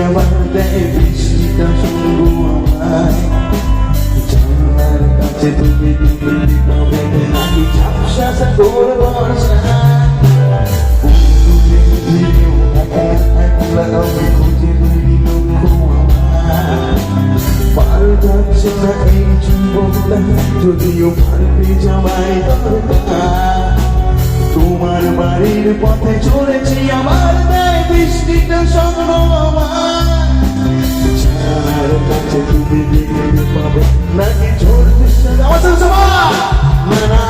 আবার দেয় বৃষ্টিটা সঙ্গ আমায় জানলার কাছে তুমি দিলে পাবে নাকি ঝাপসা সাগর বর্ষা আমি খুঁজে পাইনি লক্ষ্য আমার পাল্টাচ্ছে না এই জীবনটা যদিও পাল্টে যাওয়াই দরকার তোমার বাড়ির পথে চলেছি আমার দেয় বৃষ্টিটা সঙ্গ আমার জানার কাছে তুমি দেখতে পাবে নাকি ঝড় বৃষ্টি না